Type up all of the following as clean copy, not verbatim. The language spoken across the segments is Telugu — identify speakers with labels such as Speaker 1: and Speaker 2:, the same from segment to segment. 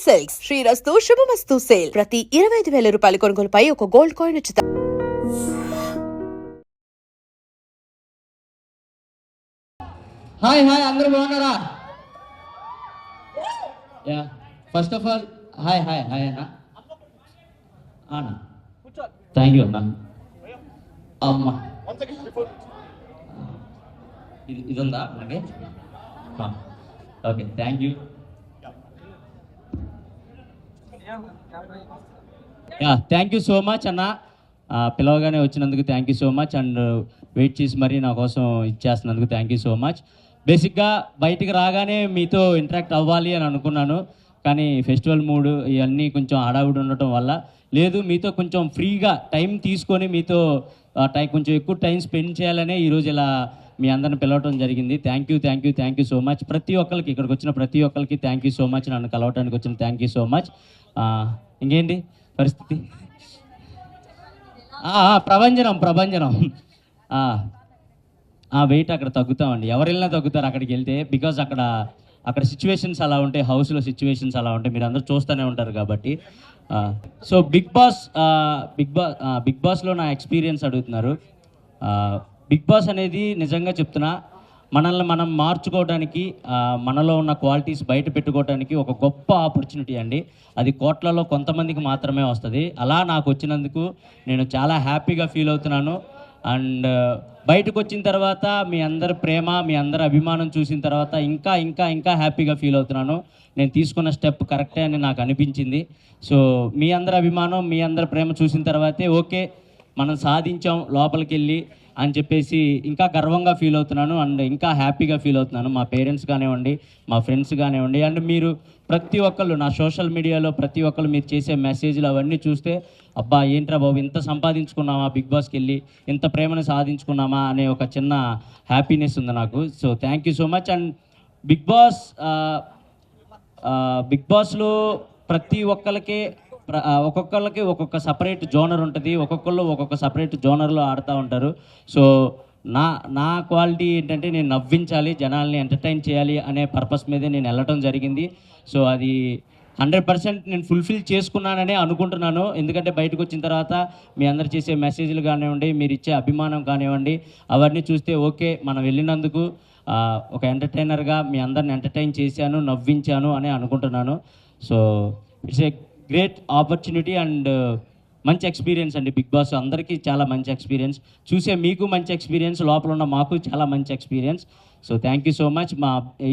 Speaker 1: సిల్క్స్ శ్రీరస్తు శుభమస్తు సేల్ ప్రతి 25,000 రూపాయల కొనుగోలుపై ఒక గోల్డ్ కాయిన్ ఉచితం.
Speaker 2: హాయ్ అందరూ బాగున్నారా? Yeah first of all hi అన్న అన్న థ్యాంక్ యూ అన్న. అమ్మ ఇది ఉందా మనకి? Okay thank you. Thank you so much అన్న. పిలవగానే వచ్చినందుకు thank you so much and wait చేసి మరీ నా కోసం ఇచ్చేస్తున్నందుకు థ్యాంక్ యూ సో మచ్. బేసిక్గా బయటికి రాగానే మీతో ఇంటరాక్ట్ అవ్వాలి అని అనుకున్నాను, కానీ ఫెస్టివల్ మూడు ఇవన్నీ కొంచెం హడావుడి ఉండటం వల్ల లేదు, మీతో కొంచెం ఫ్రీగా టైం తీసుకొని మీతో కొంచెం ఎక్కువ టైం స్పెండ్ చేయాలనే ఈరోజు ఇలా మీ అందరిని పిలవటం జరిగింది. Thank you so much. ప్రతి ఒక్కరికి ఇక్కడికి వచ్చిన ప్రతి ఒక్కరికి థ్యాంక్ యూ సో మచ్. నన్ను కలవటానికి వచ్చిన థ్యాంక్ యూ సో మచ్. ఇంకేంటి పరిస్థితి? ప్రభంజనం వెయిట్ అక్కడ తగ్గుతామండి, ఎవరు వెళ్ళినా తగ్గుతారు అక్కడికి వెళ్తే. బికాజ్ అక్కడ సిచ్యువేషన్స్ అలా ఉంటాయి, హౌస్లో సిచ్యువేషన్స్ అలా ఉంటాయి, మీరు అందరూ చూస్తూనే ఉంటారు కాబట్టి. సో బిగ్ బాస్లో నా ఎక్స్పీరియన్స్ అడుగుతున్నారు. బిగ్ బాస్ అనేది నిజంగా చెప్తున్నా మనల్ని మనం మార్చుకోవడానికి, మనలో ఉన్న క్వాలిటీస్ బయట పెట్టుకోవడానికి ఒక గొప్ప ఆపర్చునిటీ అండి. అది కోట్లలో కొంతమందికి మాత్రమే వస్తుంది. అలా నాకు వచ్చినందుకు నేను చాలా హ్యాపీగా ఫీల్ అవుతున్నాను. అండ్ బయటకు వచ్చిన తర్వాత మీ అందరి ప్రేమ, మీ అందరి అభిమానం చూసిన తర్వాత ఇంకా ఇంకా ఇంకా హ్యాపీగా ఫీల్ అవుతున్నాను. నేను తీసుకున్న స్టెప్ కరెక్టే అని నాకు అనిపించింది. సో మీ అందరి అభిమానం, మీ అందరి ప్రేమ చూసిన తర్వాతే ఓకే మనం సాధించాం లోపలికి వెళ్ళి అని చెప్పేసి ఇంకా గర్వంగా ఫీల్ అవుతున్నాను అండ్ ఇంకా హ్యాపీగా ఫీల్ అవుతున్నాను. మా పేరెంట్స్ కానివ్వండి, మా ఫ్రెండ్స్ కానివ్వండి, అండ్ మీరు ప్రతి ఒక్కళ్ళు నా సోషల్ మీడియాలో ప్రతి ఒక్కళ్ళు మీరు చేసే మెసేజ్లు అవన్నీ చూస్తే అబ్బా ఏంట్రా బాబు ఇంత సంపాదించుకున్నామా, బిగ్ బాస్కి వెళ్ళి ఇంత ప్రేమను సాధించుకున్నామా అనే ఒక చిన్న హ్యాపీనెస్ ఉంది నాకు. So thank you so much. And big బాస్లో ప్రతి ఒక్కరికి ఒక్కొక్కరికి ఒక్కొక్క సపరేట్ జోనర్ ఉంటుంది, ఒక్కొక్కళ్ళు ఒక్కొక్క సపరేట్ జోనర్లో ఆడుతూ ఉంటారు. సో నా క్వాలిటీ ఏంటంటే నేను నవ్వించాలి, జనాల్ని ఎంటర్టైన్ చేయాలి అనే పర్పస్ మీదే నేను వెళ్ళటం జరిగింది. సో అది 100% నేను ఫుల్ఫిల్ చేసుకున్నాననే అనుకుంటున్నాను. ఎందుకంటే బయటకు వచ్చిన తర్వాత మీ అందరు చేసే మెసేజ్లు కానివ్వండి, మీరు ఇచ్చే అభిమానం కానివ్వండి, అవన్నీ చూస్తే ఓకే మనం వెళ్ళినందుకు ఒక ఎంటర్టైనర్గా మీ అందరిని ఎంటర్టైన్ చేశాను, నవ్వించాను అని అనుకుంటున్నాను. So it's a great opportunity and మంచి ఎక్స్పీరియన్స్ అండి. బిగ్ బాస్ అందరికీ చాలా మంచి ఎక్స్పీరియన్స్, చూసే మీకు మంచి ఎక్స్పీరియన్స్, లోపల ఉన్న మాకు చాలా మంచి experience. So thank you so much.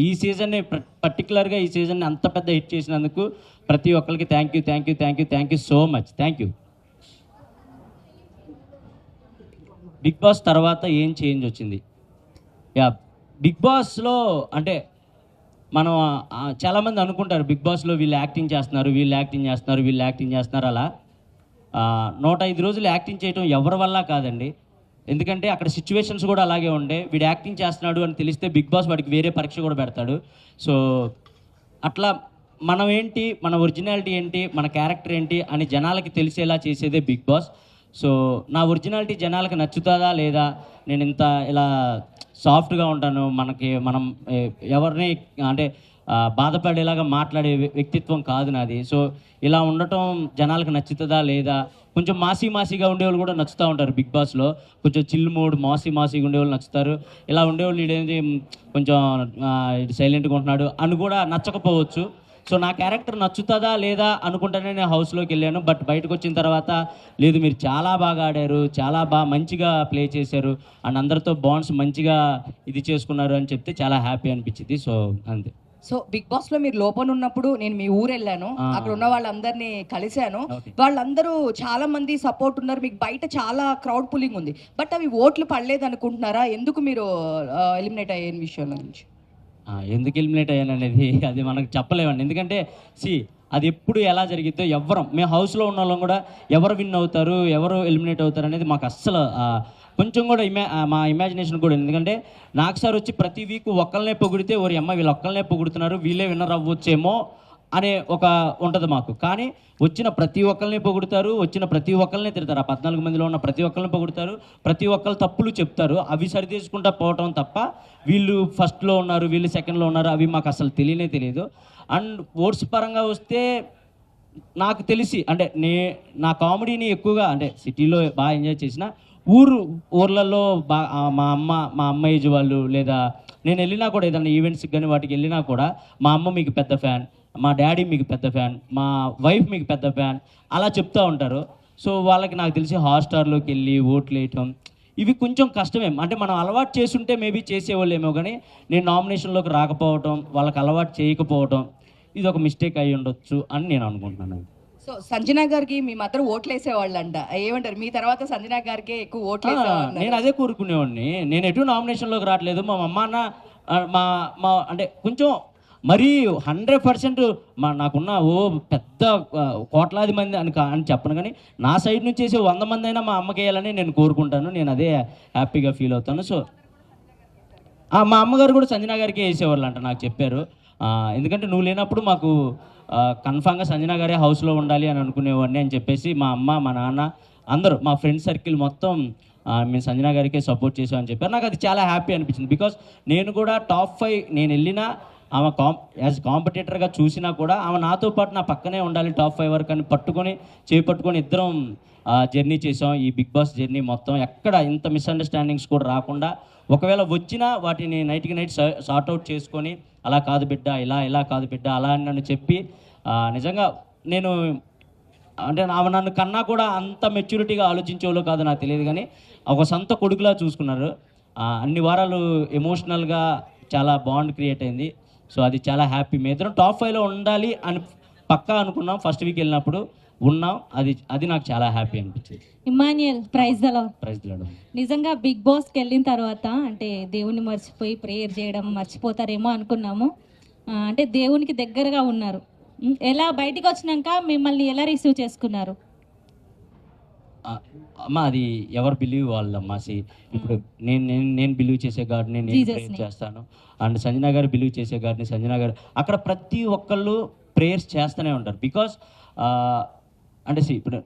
Speaker 2: ఈ సీజన్ని పర్టికులర్గా ఈ సీజన్ని అంత పెద్ద హిట్ చేసినందుకు ప్రతి ఒక్కరికి thank you so much. Thank you. Big boss తర్వాత ఏం చేంజ్ వచ్చింది? బిగ్ బాస్లో అంటే మనం చాలామంది అనుకుంటారు బిగ్ బాస్లో వీళ్ళు యాక్టింగ్ చేస్తున్నారు అలా 105 రోజులు యాక్టింగ్ చేయడం ఎవరి వల్ల కాదండి. ఎందుకంటే అక్కడ సిచ్యువేషన్స్ కూడా అలాగే ఉండే. వీడు యాక్టింగ్ చేస్తున్నాడు అని తెలిస్తే బిగ్ బాస్ వాడికి వేరే పరీక్ష కూడా పెడతాడు. సో అట్లా మనం ఏంటి, మన ఒరిజినాలిటీ ఏంటి, మన క్యారెక్టర్ ఏంటి అని జనాలకి తెలిసేలా చేసేదే బిగ్ బాస్. సో నా ఒరిజినాలిటీ జనాలకు నచ్చుతుందా లేదా, నేను ఇంత ఇలా సాఫ్ట్గా ఉంటాను, మనం ఎవరిని అంటే బాధపడేలాగా మాట్లాడే వ్యక్తిత్వం కాదు నాది. సో ఇలా ఉండటం జనాలకు నచ్చుతుందా లేదా, కొంచెం మాసీగా ఉండేవాళ్ళు కూడా నచ్చుతూ ఉంటారు బిగ్ బాస్లో. కొంచెం చిల్ మూడ్ మాసీగా ఉండేవాళ్ళు నచ్చుతారు. ఇలా ఉండేవాళ్ళు ఇదేంటి కొంచెం సైలెంట్గా ఉంటున్నాడు అని కూడా నచ్చకపోవచ్చు. సో నా క్యారెక్టర్ నచ్చుతుందా లేదా అనుకుంటానే నేను హౌస్లోకి వెళ్ళాను. బట్ బయటకు వచ్చిన తర్వాత లేదు, మీరు చాలా బాగా ఆడారు, చాలా మంచిగా ప్లే చేశారు అండ్ అందరితో బాండ్స్ మంచిగా ఇది చేసుకున్నారు అని చెప్తే చాలా హ్యాపీ అనిపించింది. సో అంతే.
Speaker 3: సో బిగ్ బాస్ లో మీరు లోపల ఉన్నప్పుడు నేను మీ ఊరు వెళ్ళాను, అక్కడ ఉన్న వాళ్ళందరినీ కలిశాను. వాళ్ళందరూ చాలా మంది సపోర్ట్ ఉన్నారు, మీకు బయట చాలా క్రౌడ్ పుల్లింగ్ ఉంది. బట్ అవి ఓట్లు పడలేదు అనుకుంటున్నారా? ఎందుకు మీరు ఎలిమినేట్ అయ్యే విషయంలో నుంచి?
Speaker 2: ఎందుకు ఎలిమినేట్ అయ్యాను అనేది అది మనకు చెప్పలేమండి. ఎందుకంటే అది ఎప్పుడు ఎలా జరిగిద్దో మేము హౌస్లో ఉన్న వాళ్ళం కూడా ఎవరు విన్ అవుతారు, ఎవరు ఎలిమినేట్ అవుతారు అనేది మాకు అస్సలు కొంచెం కూడా మా ఇమాజినేషన్ కూడా. ఎందుకంటే నాకు సార్ వచ్చి ప్రతి వీక్ ఒక్కళ్ళనే పొగిడితే ఓరి అమ్మ వీళ్ళు ఒక్కళ్ళనే పొగుడుతున్నారు, వీళ్ళే విన్నర్ అవ్వచ్చేమో అనే ఒక ఉంటుంది మాకు. కానీ వచ్చిన ప్రతి ఒక్కరిని పొగుడుతారు, వచ్చిన ప్రతి ఒక్కరిని తిడతారు. ఆ 14 మందిలో ఉన్న ప్రతి ఒక్కరిని పొగుడుతారు, ప్రతి ఒక్కరు తప్పులు చెప్తారు, అవి సరిదేసుకుంటా పోవటం తప్ప వీళ్ళు ఫస్ట్లో ఉన్నారు, వీళ్ళు సెకండ్లో ఉన్నారు అవి మాకు అసలు తెలియదు. అండ్ ఓట్స్ పరంగా వస్తే నాకు తెలిసి అంటే నా కామెడీని ఎక్కువగా అంటే సిటీలో బాగా ఎంజాయ్ చేసిన ఊర్లలో మా అమ్మ ఏజ్ వాళ్ళు లేదా నేను వెళ్ళినా కూడా ఏదైనా ఈవెంట్స్కి కానీ వాటికి వెళ్ళినా కూడా మా అమ్మ మీకు పెద్ద ఫ్యాన్, మా డాడీ మీకు పెద్ద ఫ్యాన్, మా వైఫ్ మీకు పెద్ద ఫ్యాన్ అలా చెప్తూ ఉంటారు. సో వాళ్ళకి నాకు తెలిసి హాట్స్టార్లోకి వెళ్ళి ఓట్లు వేయటం ఇవి కొంచెం కష్టమే. అంటే మనం అలవాటు చేసుంటే మేబీ చేసేవాళ్ళేమో, కానీ నేను నామినేషన్లోకి రాకపోవటం, వాళ్ళకి అలవాటు చేయకపోవటం ఇది ఒక మిస్టేక్ అయి ఉండొచ్చు అని నేను అనుకుంటున్నాను.
Speaker 3: సో సంజనా గారికి మీ మదర్ ఓట్లు వేసేవాళ్ళంట, ఏమంటారు? మీ తర్వాత సంజనా గారికి ఎక్కువ ఓట్లు వేసేవాళ్ళు.
Speaker 2: నేను అదే కోరుకునేవాడిని. నేను ఎటు నామినేషన్లోకి రావట్లేదు. మా అమ్మ అన్న మా మా అంటే కొంచెం మరీ 100% నాకున్న పెద్ద కోట్లాది మంది అని చెప్పను, కానీ నా సైడ్ నుంచి చేసే 100 మంది అయినా మా అమ్మకి వేయాలని నేను కోరుకుంటాను. నేను అదే హ్యాపీగా ఫీల్ అవుతాను. సో మా అమ్మగారు కూడా సంజనా గారికి వేసేవాళ్ళు అంట, నాకు చెప్పారు. ఎందుకంటే నువ్వు లేనప్పుడు మాకు కన్ఫామ్గా సంజనా గారే హౌస్లో ఉండాలి అని అనుకునేవాడిని అని చెప్పేసి మా అమ్మ, మా నాన్న అందరూ, మా ఫ్రెండ్ సర్కిల్ మొత్తం మేము సంజనా గారికే సపోర్ట్ చేసామని చెప్పారు. నాకు అది చాలా హ్యాపీ అనిపించింది. బికాస్ నేను కూడా టాప్ 5 నేను వెళ్ళినా ఆమె యాజ్ కాంపిటేటర్గా చూసినా కూడా ఆమె నాతో పాటు నా పక్కనే ఉండాలి టాప్ 5 వరకు అని చేపట్టుకొని ఇద్దరం జర్నీ చేసాం. ఈ బిగ్ బాస్ జర్నీ మొత్తం ఎక్కడ ఇంత మిస్అండర్స్టాండింగ్స్ కూడా రాకుండా, ఒకవేళ వచ్చినా వాటిని నైట్కి నైట్ సార్ట్అవుట్ చేసుకొని అలా కాదు బిడ్డ, ఇలా కాదు బిడ్డ అలా అని నన్ను చెప్పి నిజంగా నేను అంటే ఆమె నన్ను కన్నా కూడా అంత మెచ్యూరిటీగా ఆలోచించేవాళ్ళు కాదు నాకు తెలియదు, కానీ ఒక సొంత కొడుకులా చూసుకున్నారు. అన్ని వారాలు ఎమోషనల్గా చాలా బాండ్ క్రియేట్ అయింది. సో అది చాలా హ్యాపీ. మీ ఇద్దరం టాప్ 5లో ఉండాలి అని పక్కా అనుకున్నాం. ఫస్ట్ వీక్ వెళ్ళినప్పుడు ఉన్నాం. అది నాకు చాలా హ్యాపీ అనిపించింది.
Speaker 4: Emmanuel, praise the Lord.
Speaker 2: Praise the Lord.
Speaker 4: నిజంగా బిగ్ బాస్కి వెళ్ళిన తర్వాత అంటే దేవుని మర్చిపోయి ప్రేయర్ చేయడం మర్చిపోతారేమో అనుకున్నాము. అంటే దేవునికి దగ్గరగా ఉన్నారు. ఎలా బయటికి వచ్చినాక మిమ్మల్ని ఎలా రిసీవ్ చేసుకున్నారు?
Speaker 2: అమ్మ అది ఎవరు బిలీవ్ వాళ్ళమ్మా. ఇప్పుడు నేను బిలీవ్ చేసే గాడిని నేను ప్రేయర్ చేస్తాను, అండ్ సంజనా గారు బిలీవ్ చేసే గాడిని సంజనా గారు. అక్కడ ప్రతి ఒక్కళ్ళు ప్రేయర్స్ చేస్తూనే ఉంటారు. బికాస్ అంటే ఇప్పుడు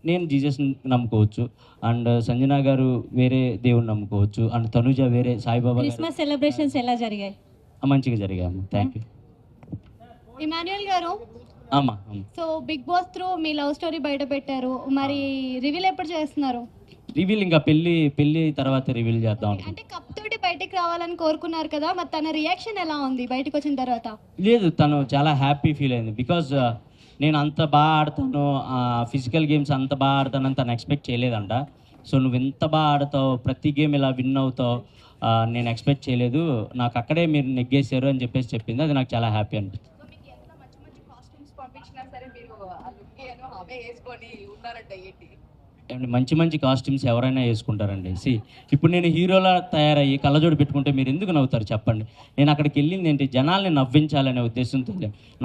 Speaker 2: నేను జీసస్ని నమ్ముకోవచ్చు, అండ్ సంజనా గారు వేరే దేవుని నమ్ముకోవచ్చు, అండ్ తనుజ వేరే సాయిబాబా.
Speaker 4: క్రిస్మస్ సెలబ్రేషన్స్ ఎలా జరిగాయి?
Speaker 2: మంచిగా జరిగాయి. Thank you.
Speaker 5: ఇమాన్యుయల్ గారు,
Speaker 2: అమ్మా
Speaker 5: సో బిగ్ బాస్ త్రూ మీ లవ్ స్టోరీ బయట పెట్టారు, మరి రివీల్ ఎప్పుడు చేస్తున్నారు?
Speaker 2: రివీల్ ఇంకా పెళ్లి తర్వాత రివీల్ చేద్దాం.
Speaker 5: అంటే కప్ తోటి బయటకు రావాలని కోరుకున్నారు కదా, మరి తన రియాక్షన్ ఎలా ఉంది బయటకు వచ్చిన తర్వాత?
Speaker 2: లేదు, తను చాలా హ్యాపీ ఫీల్ అయింది. బికాజ్ నేను అంత బాగా ఆడతాను, ఫిజికల్ గేమ్స్ అంత బాగా ఆడతానని తను ఎక్స్పెక్ట్ చేయలేదంట. సో నువ్వు ఎంత బాగా ఆడతావు, ప్రతి గేమ్ ఇలా విన్ అవుతావు, నేను ఎక్స్పెక్ట్ చేయలేదు, నాకు అక్కడే మీరు నెగ్గేశారు అని చెప్పేసి చెప్పింది. అది నాకు చాలా హ్యాపీ అనిపించింది. మంచి కాస్ట్యూమ్స్ ఎవరైనా వేసుకుంటారండి. ఇప్పుడు నేను హీరోలా తయారయ్యి కళ్ళజోడు పెట్టుకుంటే మీరు ఎందుకు నవ్వుతారు చెప్పండి? నేను అక్కడికి వెళ్ళింది ఏంటి, జనాల్ని నవ్వించాలనే ఉద్దేశంతో.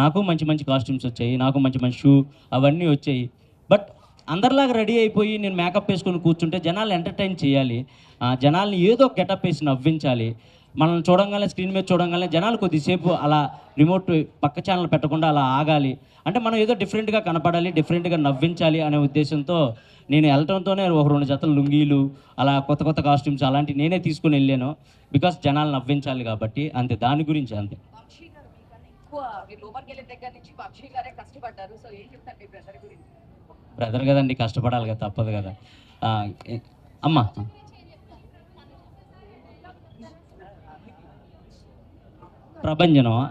Speaker 2: నాకు మంచి కాస్ట్యూమ్స్ వచ్చాయి, నాకు మంచి షూ అవన్నీ వచ్చాయి. బట్ అందరిలాగా రెడీ అయిపోయి నేను మేకప్ వేసుకొని కూర్చుంటే జనాలు ఎంటర్టైన్ చేయాలి, జనాల్ని ఏదో గెటప్ వేసి నవ్వించాలి. మనం చూడంగానే స్క్రీన్ మీద చూడంగానే జనాలు కొద్దిసేపు అలా రిమోట్ పక్క ఛానల్ పెట్టకుండా అలా ఆగాలి. అంటే మనం ఏదో డిఫరెంట్గా కనపడాలి, డిఫరెంట్గా నవ్వించాలి అనే ఉద్దేశంతో నేను వెళ్ళటంతోనే ఒక 2 జతలు లుంగీలు అలా కొత్త కాస్ట్యూమ్స్ అలాంటివి నేనే తీసుకుని వెళ్ళాను. బికాస్ జనాలు నవ్వించాలి కాబట్టి. అంతే, దాని గురించి అంతే. బ్రదర్ కదండి, కష్టపడాలి కదా, తప్పదు కదా. అమ్మా ప్రభంజనమా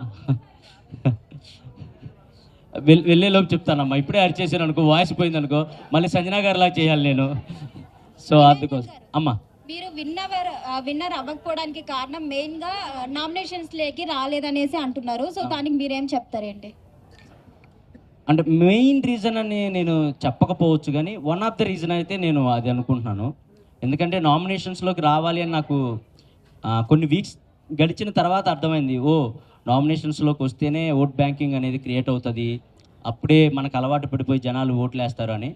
Speaker 2: వెళ్ళేలోపు చెప్తానమ్మా. ఇప్పుడే అరిచేసాను అనుకో, వాయిస్ పోయింది అనుకో, మళ్ళీ సంజనా గారిలా చేయాలి నేను. సో అందుకోసం అమ్మా.
Speaker 5: మీరు విన్నర్ అవ్వకపోవడానికి కారణం మెయిన్ గా నామినేషన్స్ లేకి రాలేదనేసి అంటున్నారు. సో దానికి మీరేం చెప్తారేంటి?
Speaker 2: అంటే మెయిన్ రీజన్ అని నేను చెప్పకపోవచ్చు, కానీ వన్ ఆఫ్ ద రీజన్ అయితే నేను అది అనుకుంటున్నాను. ఎందుకంటే నామినేషన్స్లోకి రావాలి అని నాకు కొన్ని వీక్స్ గడిచిన తర్వాత అర్థమైంది. నామినేషన్స్లోకి వస్తేనే ఓట్ బ్యాంకింగ్ అనేది క్రియేట్ అవుతుంది, అప్పుడే మనకు అలవాటు పడిపోయి జనాలు ఓట్లు వేస్తారు అని.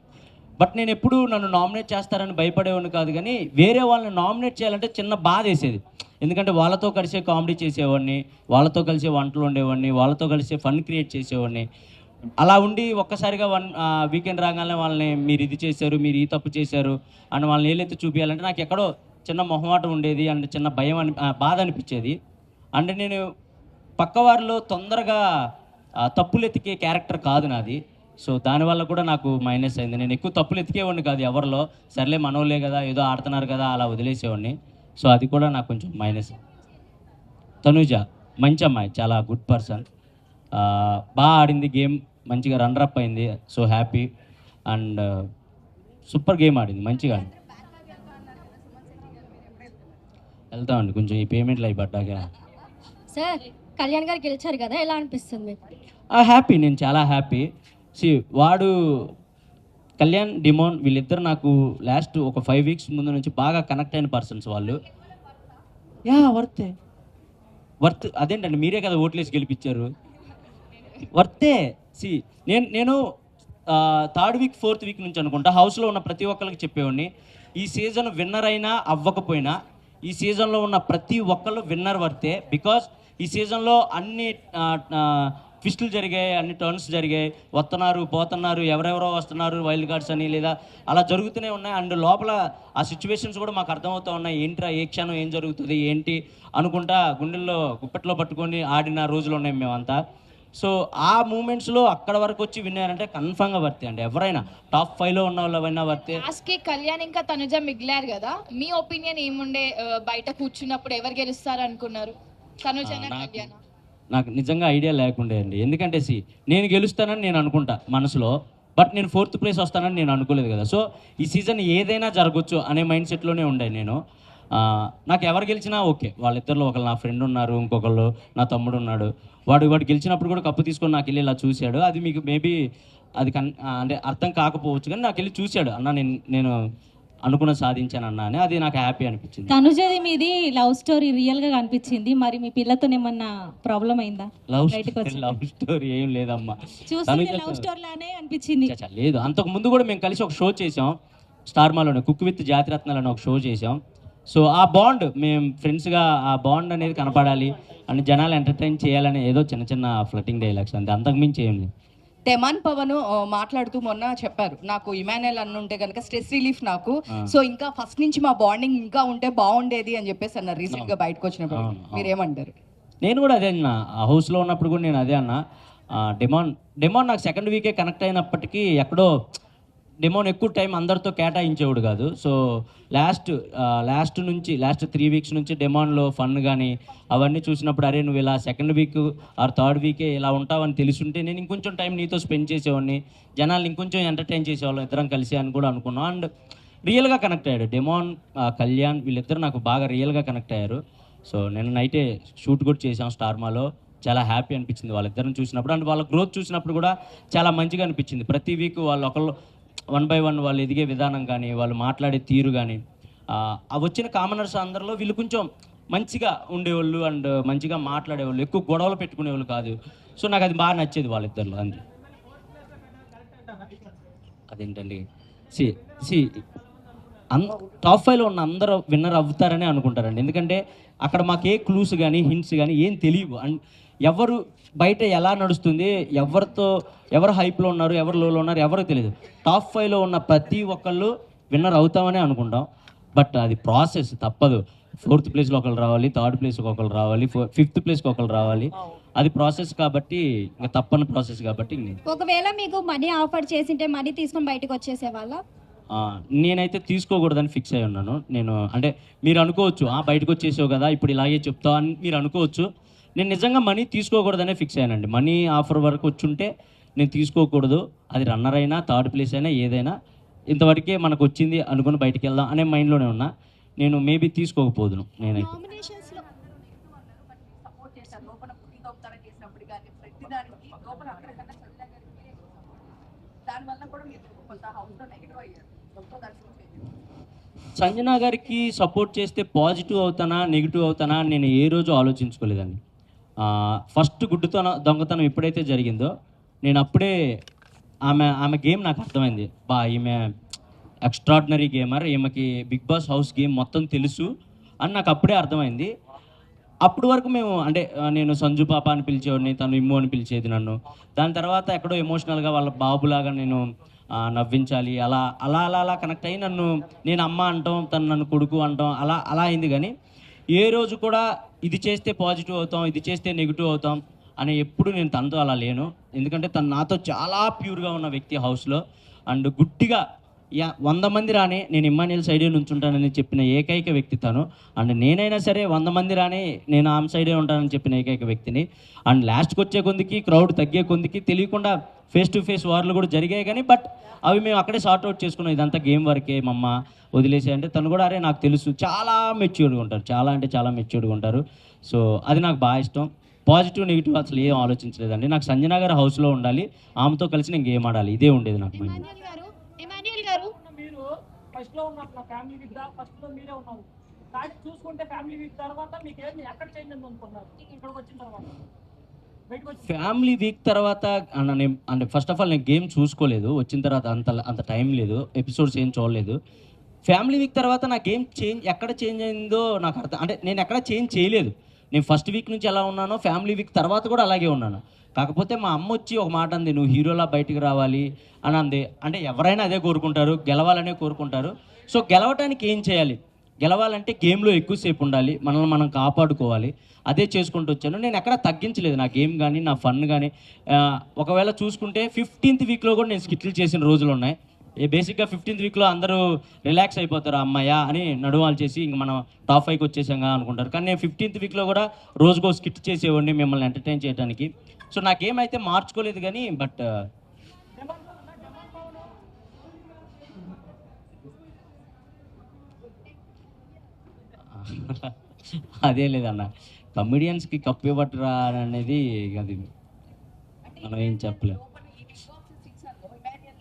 Speaker 2: బట్ నేను ఎప్పుడు నన్ను నామినేట్ చేస్తారని భయపడేవాడిని కాదు, కానీ వేరే వాళ్ళని నామినేట్ చేయాలంటే చిన్న బాధ వేసేది. ఎందుకంటే వాళ్ళతో కలిసే కామెడీ చేసేవాడిని, వాళ్ళతో కలిసే వంటలు ఉండేవాడిని, వాళ్ళతో కలిసే ఫన్ క్రియేట్ చేసేవాడిని. అలా ఉండి ఒక్కసారిగా వీకెండ్ రాగానే వాళ్ళని మీరు ఇది చేశారు, మీరు ఈ తప్పు చేశారు అని వాళ్ళని ఏలైతే చూపించాలంటే నాకు ఎక్కడో చిన్న మొహమాటం ఉండేది, అండ్ చిన్న భయం బాధ అనిపించేది. అంటే నేను పక్కవారిలో తొందరగా తప్పులు ఎతికే క్యారెక్టర్ కాదు నాది. సో దానివల్ల కూడా నాకు మైనస్ అయింది. నేను ఎక్కువ తప్పులు ఎతికేవాడిని కాదు ఎవరిలో. సర్లే మనోళ్ళే కదా, ఏదో ఆడుతున్నారు కదా అలా వదిలేసేవాడిని. సో అది కూడా నాకు కొంచెం మైనస్. తనుజ మంచి అమ్మాయి, చాలా గుడ్ పర్సన్, బాగా ఆడింది గేమ్, మంచిగా రన్నరప్ అయింది. So happy and super game ఆడింది, మంచిగా ఆడింది. వెళ్తామండి కొంచెం ఈ పేమెంట్లు అవి పడ్డాక.
Speaker 5: సార్ కళ్యాణ్ గారు గెలిచారు కదా, ఎలా అనిపిస్తుంది మీకు?
Speaker 2: హ్యాపీ, నేను చాలా హ్యాపీ. వాడు కళ్యాణ్, డిమోన్ వీళ్ళిద్దరు నాకు లాస్ట్ ఒక 5 వీక్స్ ముందు నుంచి బాగా కనెక్ట్ అయిన పర్సన్స్ వాళ్ళు. వర్త్ అదేంటండి, మీరే కదా ఓట్లేసి గెలిపించారు. వర్తే. నేను 3rd వీక్ 4th వీక్ నుంచి అనుకుంటా హౌస్లో ఉన్న ప్రతి ఒక్కరికి చెప్పేవాడిని, ఈ సీజన్ విన్నర్ అయినా అవ్వకపోయినా ఈ సీజన్లో ఉన్న ప్రతి ఒక్కళ్ళు విన్నర్ వర్తే. బికాజ్ ఈ సీజన్లో అన్ని ట్విస్టులు జరిగాయి, అన్ని టర్న్స్ జరిగాయి, వస్తున్నారు పోతున్నారు, ఎవరెవరో వస్తున్నారు వైల్డ్ కార్డ్స్ అని, లేదా అలా జరుగుతూనే ఉన్నాయి. అండ్ లోపల ఆ సిచ్యువేషన్స్ కూడా మాకు అర్థమవుతూ ఉన్నాయి. ఏంట్రా ఏ క్షణం ఏం జరుగుతుంది ఏంటి అనుకుంటా గుండెల్లో గుప్పెట్లో పట్టుకొని ఆడిన రోజులు ఉన్నాయి మేమంతా. సో ఆ మూమెంట్స్లో అక్కడ వరకు వచ్చి విన్నారంటే కన్ఫామ్గా వర్తే అండి. ఎవరైనా టాప్ 5లో ఉన్న వాళ్ళు ఎవరైనా వర్తే.
Speaker 6: లాస్ట్కి కళ్యాణ్ ఇంకా తనుజ మిగిలారు కదా, మీ ఒపీనియన్ ఏముండే? బయట కూర్చున్నప్పుడు ఎవరు గెలుస్తారు అనుకున్నారు, తనుజనా కళ్యాణ్?
Speaker 2: నాకు నిజంగా ఐడియా లేకుండే అండి. ఎందుకంటే నేను గెలుస్తానని నేను అనుకుంటా మనసులో, బట్ నేను 4th ప్లేస్ వస్తానని నేను అనుకోలేదు కదా. సో ఈ సీజన్ ఏదైనా జరగచ్చు అనే మైండ్ సెట్లోనే ఉండే నేను. నాకు ఎవరు గెలిచినా ఓకే. వాళ్ళిద్దరిలో ఒకళ్ళు నా ఫ్రెండ్ ఉన్నారు, ఇంకొకళ్ళు నా తమ్ముడు ఉన్నాడు. వాడు గెలిచినప్పుడు కూడా కప్పు తీసుకొని నాకు వెళ్ళి ఇలా చూశాడు. అది మీకు మేబీ అది అంటే అర్థం కాకపోవచ్చు, కానీ నాకు వెళ్ళి చూశాడు, అన్న నేను అనుకున్న సాధించాను అన్న అని. అది నాకు హ్యాపీ అనిపించింది.
Speaker 4: తనుజది మీది లవ్ స్టోరీ రియల్ గా కనిపించింది. మరి మీ పిల్లతో ఏమన్నా ప్రాబ్లం అయిందా?
Speaker 2: లవ్ స్టోరీ ఏం లేదమ్మా,
Speaker 4: చూస్తే లవ్ స్టోరీ లానే అనిపించింది.
Speaker 2: లేదు. అంతకు ముందు కూడా మేము కలిసి ఒక షో చేసాం స్టార్మాలోనే, కుక్ విత్ జాతిరత్నాలు అని ఒక షో చేసాం. సో ఆ బాండ్, మేము ఫ్రెండ్స్గా ఆ బాండ్ అనేది కనపడాలి అని, జనాలు ఎంటర్టైన్ చేయాలని ఏదో చిన్న చిన్న ఫ్లటింగ్ డైలాగ్స్ అంతే, అంతకుమించి ఏం లేదు.
Speaker 3: తెమాన్ పవన్ మాట్లాడుతూ మొన్న చెప్పారు, నాకు ఇమాన్యుయల్ అన్న ఉంటే కనుక స్ట్రెస్ రిలీఫ్ నాకు, సో ఇంకా ఫస్ట్ నుంచి మా బాండింగ్ ఇంకా ఉంటే బాగుండేది అని చెప్పేసి అన్నారు రీసెంట్ గా బయటకు వచ్చినప్పుడు. మీరేమంటారు?
Speaker 2: నేను కూడా అదే అన్న, హౌస్లో ఉన్నప్పుడు కూడా నేను అదే అన్న. డెమాన్ నాకు 2nd వీకే కనెక్ట్ అయినప్పటికీ ఎక్కడో డెమోన్ ఎక్కువ టైం అందరితో కేటాయించేవాడు కాదు. సో లాస్ట్ 3 వీక్స్ నుంచి డెమాన్లో ఫన్ కానీ అవన్నీ చూసినప్పుడు, అరే నువ్వు ఇలా 2nd వీక్ ఆర్ 3rd వీకే ఇలా ఉంటావని తెలుసుంటే నేను ఇంకొంచెం టైం నీతో స్పెండ్ చేసేవాడిని, జనాల్ని ఇంకొంచెం ఎంటర్టైన్ చేసేవాళ్ళం ఇద్దరం కలిసి అని కూడా అనుకున్నాం. అండ్ రియల్గా కనెక్ట్ అయ్యాడు డెమాన్, కళ్యాణ్ వీళ్ళిద్దరు నాకు బాగా రియల్గా కనెక్ట్ అయ్యారు. సో నేను నైటే షూట్ కూడా చేసాం స్టార్మాలో, చాలా హ్యాపీ అనిపించింది వాళ్ళిద్దరిని చూసినప్పుడు. అండ్ వాళ్ళ గ్రోత్ చూసినప్పుడు కూడా చాలా మంచిగా అనిపించింది. ప్రతి వీక్ వాళ్ళు ఒకళ్ళు 1 by 1 వాళ్ళు ఎదిగే విధానం కానీ, వాళ్ళు మాట్లాడే తీరు కానీ, ఆ వచ్చిన కామనర్స్ అందరిలో వీళ్ళు కొంచెం మంచిగా ఉండేవాళ్ళు అండ్ మంచిగా మాట్లాడేవాళ్ళు, ఎక్కువ గొడవలు పెట్టుకునేవాళ్ళు కాదు. సో నాకు అది బాగా నచ్చేది వాళ్ళిద్దరిలో. అంతే. అదేంటండి, టాప్ 5లో ఉన్న అందరూ విన్నర్ అవుతారని అనుకుంటారండి. ఎందుకంటే అక్కడ మాకు ఏ క్లూస్ కానీ హింట్స్ కానీ ఏం తెలియవు. అండ్ ఎవరు బయట ఎలా నడుస్తుంది, ఎవరు హైప్లో ఉన్నారు, ఎవరు లోలో ఉన్నారు ఎవరో తెలియదు. టాప్ 5లో ఉన్న ప్రతి ఒక్కళ్ళు విన్నర్ అవుతామని అనుకుంటాం, బట్ అది ప్రాసెస్, తప్పదు. 4th ప్లేస్లో ఒకళ్ళు రావాలి, 3rd ప్లేస్కి ఒకళ్ళు రావాలి, 5th ప్లేస్కి ఒకళ్ళు రావాలి. అది ప్రాసెస్ కాబట్టి, ఇంకా తప్పని ప్రాసెస్ కాబట్టి.
Speaker 5: ఒకవేళ మీకు మనీ ఆఫర్ చేసింటే మనీ తీసుకొని బయటకు వచ్చేసేవాళ్ళ?
Speaker 2: నేనైతే తీసుకోకూడదని ఫిక్స్ అయి ఉన్నాను. నేను అంటే మీరు అనుకోవచ్చు, బయటకు వచ్చేసావు కదా ఇప్పుడు ఇలాగే చెప్తావు అని మీరు అనుకోవచ్చు. నేను నిజంగా మనీ తీసుకోకూడదనే ఫిక్స్ అయ్యానండి. మనీ ఆఫర్ వరకు వచ్చుంటే నేను తీసుకోకూడదు. అది రన్నర్ అయినా 3rd ప్లేస్ అయినా ఏదైనా ఇంతవరకే మనకు వచ్చింది అనుకుని బయటికి వెళ్దాం అనే మైండ్లోనే ఉన్నా. నేను మేబీ తీసుకోకపోదును. నేనైతే సంజనా గారికి సపోర్ట్ చేస్తే పాజిటివ్ అవుతానా నెగిటివ్ అవుతానా నేను ఏ రోజు ఆలోచించుకోలేదండి. ఫస్ట్ దొంగతనం ఎప్పుడైతే జరిగిందో నేను అప్పుడే ఆమె గేమ్ నాకు అర్థమైంది. ఈమె ఎక్స్ట్రాడినరీ గేమర్, ఈమెకి బిగ్ బాస్ హౌస్ గేమ్ మొత్తం తెలుసు అని నాకు అప్పుడే అర్థమైంది. అప్పటి వరకు మేము అంటే నేను సంజు పాప అని పిలిచేవాడిని, తను ఇమ్ము అని పిలిచేది నన్ను. దాని తర్వాత ఎక్కడో ఎమోషనల్గా వాళ్ళ బాబులాగా నేను నవ్వించాలి, అలా అలా అలా అలా కనెక్ట్ అయ్యి నేను అమ్మ అంటాం, తను నన్ను కొడుకు అంటాం, అలా అలా అయింది. కానీ ఏ రోజు కూడా ఇది చేస్తే పాజిటివ్ అవుతాం, ఇది చేస్తే నెగిటివ్ అవుతాం అని ఎప్పుడు నేను తనతో అలా లేను. ఎందుకంటే తను నాతో చాలా ప్యూర్గా ఉన్న వ్యక్తి హౌస్లో. అండ్ గుట్టిగా 100 మంది రాని నేను ఇమ్మాన్యుయల్ సైడే నుంచుంటానని చెప్పిన ఏకైక వ్యక్తి తను. అండ్ నేనైనా సరే 100 మంది రాని నేను ఆమె సైడే ఉంటానని చెప్పిన ఏకైక వ్యక్తిని. అండ్ లాస్ట్కి వచ్చే కొందికి క్రౌడ్ తగ్గే కొందికి తెలియకుండా ఫేస్ టు ఫేస్ వార్లు కూడా జరిగాయి కానీ బట్ అవి మేము అక్కడే సార్ట్అవుట్ చేసుకున్నాం. ఇదంతా గేమ్ వరకే మమ్మ వదిలేసి అంటే తను కూడా అరే నాకు తెలుసు, చాలా మెచ్యూర్డ్గా ఉంటారు, చాలా అంటే చాలా మెచ్యూర్డ్గా ఉంటారు. సో అది నాకు బాగా ఇష్టం. పాజిటివ్ నెగిటివ్ అసలు ఏం ఆలోచించలేదండి. నాకు సంజన గారు హౌస్లో ఉండాలి, ఆమెతో కలిసి నేను గేమ్ ఆడాలి, ఇదే ఉండేది నాకు మైండ్.
Speaker 6: ఎమాన్యుయల్ గారు
Speaker 7: మీరు ఫస్ట్ లో ఉన్నారు, నా ఫ్యామిలీ వీక్ ఫస్ట్ లో మీరే ఉన్నారు, కానీ చూసుకుంటే ఫ్యామిలీ వీక్ తర్వాత మీకు ఏమి ఎక్కడ చేంజ్ అయింది అనుకున్నారు ఇక్కడికి వచ్చిన తర్వాత?
Speaker 2: ఫ్యామిలీ వీక్ తర్వాత అంటే ఫస్ట్ ఆఫ్ ఆల్ నేను గేమ్ చూసుకోలేదు, వచ్చిన తర్వాత అంత టైం లేదు, ఎపిసోడ్స్ ఏం చూడలేదు. ఫ్యామిలీ వీక్ తర్వాత నా గేమ్ ఎక్కడ చేంజ్ అయిందో నాకు అర్థం, అంటే నేను ఎక్కడ చేంజ్ చేయలేదు. నేను ఫస్ట్ వీక్ నుంచి ఎలా ఉన్నానో ఫ్యామిలీ వీక్ తర్వాత కూడా అలాగే ఉన్నాను. కాకపోతే మా అమ్మ వచ్చి ఒక మాట అంది, నువ్వు హీరోలా బయటికి రావాలి అని అంది. అంటే ఎవరైనా అదే కోరుకుంటారు, గెలవాలనే కోరుకుంటారు. సో గెలవటానికి ఏం చేయాలి? గెలవాలంటే గేమ్లో ఎక్కువసేపు ఉండాలి, మనల్ని మనం కాపాడుకోవాలి, అదే చేసుకుంటూ వచ్చాను. నేను ఎక్కడ తగ్గించలేదు నా గేమ్ కానీ నా ఫన్ కానీ. ఒకవేళ చూసుకుంటే 15th వీక్లో కూడా నేను స్కిట్లు చేసిన రోజులు ఉన్నాయి. బేసిక్గా 15th వీక్లో అందరూ రిలాక్స్ అయిపోతారు, అమ్మాయ్యా అని నడువాలు చేసి ఇంక మనం టాప్ 5కి వచ్చేసాంగా అనుకుంటారు. కానీ నేను 15th వీక్లో కూడా రోజుకో స్కిట్ చేసేవాడిని మిమ్మల్ని ఎంటర్టైన్ చేయడానికి. సో నా గేమ్ అయితే మార్చుకోలేదు కానీ బట్ అదే లేదన్న, కమెడియన్స్కి కప్పు ఇవ్వట్రా అనేది అది మనం ఏం చెప్పలేం.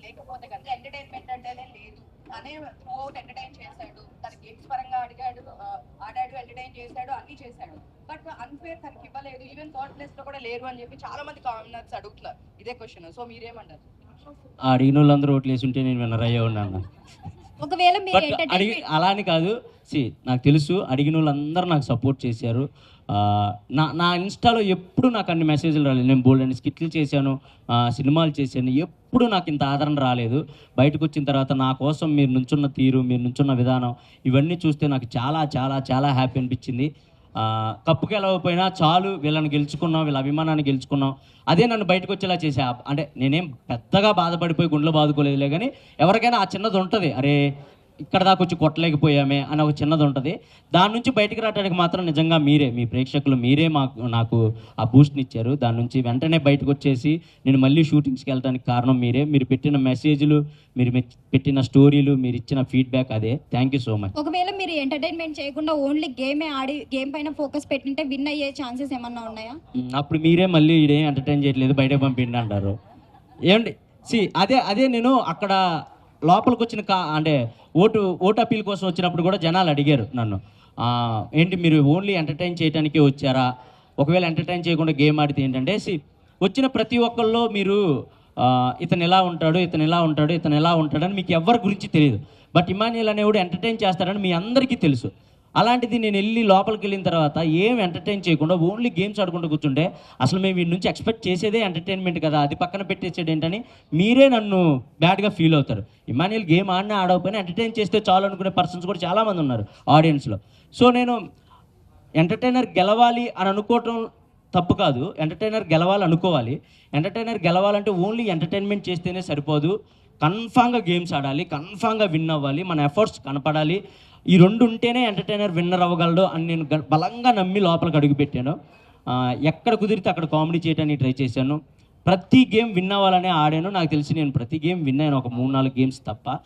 Speaker 3: లేకపోతే కనుక ఎంటర్టైన్మెంట్ అంటేనే లేదు, తనే త్రూఅవుట్ ఎంటర్టైన్ చేశాడు, తన గేమ్స్ పరంగా ఆడాడు, ఎంటర్టైన్ చేశాడు, అన్ని చేశాడు. బట్ అన్ఫేర్ తనకి ఇవ్వలేదు, ఈవెన్ థర్డ్ ప్లేస్ లో కూడా లేరు అని చెప్పి చాలా మంది కామెంట్స్ అడుగుతున్నారు. ఇదే క్వశ్చన్, సో మీరేమంటారు?
Speaker 2: అడిగిన వాళ్ళందరూ ఓట్లు వేసి ఉంటే నేను విన్నర్ అయ్యే ఉన్నాను.
Speaker 5: ఒకవేళ మీరు
Speaker 2: బట్ అలా అని కాదు, నాకు తెలుసు అడిగిన వాళ్ళందరూ నాకు సపోర్ట్ చేశారు. నా ఇన్స్టాలో ఎప్పుడు నాకు అన్ని మెసేజ్లు రాలేదు. నేను బోల్డ్ అని స్కిట్లు చేశాను, సినిమాలు చేశాను, ఎప్పుడు నాకు ఇంత ఆదరణ రాలేదు. బయటకు వచ్చిన తర్వాత నా కోసం మీరు నుంచున్న తీరు, మీరు నుంచున్న విధానం, ఇవన్నీ చూస్తే నాకు చాలా చాలా చాలా హ్యాపీ అనిపించింది. కప్పుకి వెళ్ళకపోయినా చాలు, వీళ్ళని గెలుచుకున్నాం, వీళ్ళ అభిమానాన్ని గెలుచుకున్నాం, అదే నన్ను బయటకు వచ్చేలా చేసా. అంటే నేనేం పెద్దగా బాధపడిపోయి గుండెలో బాదుకోలేదులే, కానీ ఎవరికైనా ఆ చిన్నది ఉంటుంది, అరే ఇక్కడ దాకా వచ్చి కొట్టలేకపోయామే అని ఒక చిన్నది ఉంటుంది. దాని నుంచి బయటకు రావడానికి మాత్రం నిజంగా మీరే, మీ ప్రేక్షకులు మీరే నాకు ఆ బూస్ట్ని ఇచ్చారు. దాని నుంచి వెంటనే బయటకు వచ్చేసి నేను మళ్ళీ షూటింగ్స్కి వెళ్ళడానికి కారణం మీరే. మీరు పెట్టిన మెసేజ్లు, మీరు పెట్టిన స్టోరీలు, మీరు ఇచ్చిన ఫీడ్బ్యాక్, అదే. Thank you so much.
Speaker 5: ఒకవేళ మీరు ఎంటర్టైన్మెంట్ చేయకుండా ఓన్లీ గేమే ఆడి గేమ్ పైన ఫోకస్ పెట్టింటే విన్ అయ్యే ఛాన్సెస్ ఏమన్నా ఉన్నాయా?
Speaker 2: అప్పుడు మీరే మళ్ళీ ఇదేం ఎంటర్టైన్ చేయట్లేదు, బయటకు పంపిండి అంటారు. ఏమండి అదే నేను అక్కడ లోపలికి వచ్చిన అంటే ఓటు అప్పీల్ కోసం వచ్చినప్పుడు కూడా జనాలు అడిగారు నన్ను, ఏంటి మీరు ఓన్లీ ఎంటర్టైన్ చేయడానికే వచ్చారా? ఒకవేళ ఎంటర్టైన్ చేయకుండా గేమ్ ఆడితే ఏంటంటే వచ్చిన ప్రతి ఒక్కళ్ళు మీరు ఇతను ఎలా ఉంటాడు, ఇతను ఎలా ఉంటాడు, ఇతను ఎలా ఉంటాడని మీకు ఎవరి గురించి తెలియదు. బట్ ఇమాన్యుయల్ అనేవాడు ఎంటర్టైన్ చేస్తాడని మీ అందరికీ తెలుసు. అలాంటిది నేను వెళ్ళి లోపలికి వెళ్ళిన తర్వాత ఏం ఎంటర్టైన్ చేయకుండా ఓన్లీ గేమ్స్ ఆడుకుంటూ కూర్చుంటే అసలు మేము వీడి నుంచి ఎక్స్పెక్ట్ చేసేదే ఎంటర్టైన్మెంట్ కదా, అది పక్కన పెట్టేసేది ఏంటని మీరే నన్ను బ్యాడ్గా ఫీల్ అవుతారు. ఇమాన్యుయల్ గేమ్ ఆడినా ఆడకపోయినా ఎంటర్టైన్ చేస్తే చాలు అనుకునే పర్సన్స్ కూడా చాలామంది ఉన్నారు ఆడియన్స్లో. సో నేను ఎంటర్టైనర్ గెలవాలి అని అనుకోవటం తప్పు కాదు, ఎంటర్టైనర్ గెలవాలి అనుకోవాలి. ఎంటర్టైనర్ గెలవాలంటే ఓన్లీ ఎంటర్టైన్మెంట్ చేస్తేనే సరిపోదు, కన్ఫామ్గా గేమ్స్ ఆడాలి, కన్ఫామ్గా విన్ అవ్వాలి, మన ఎఫర్ట్స్ కనపడాలి. ఈ రెండు ఉంటేనే ఎంటర్టైనర్ విన్నర్ అవ్వగలడు అని నేను బలంగా నమ్మి లోపలికి అడుగుపెట్టాను. ఎక్కడ కుదిరితే అక్కడ కామెడీ చేయడానికి ట్రై చేశాను. ప్రతి గేమ్ విన్ అవ్వాలనే ఆడాను. నాకు తెలిసి నేను ప్రతి గేమ్ విన్ అయ్యాను, ఒక 3-4 గేమ్స్ తప్ప.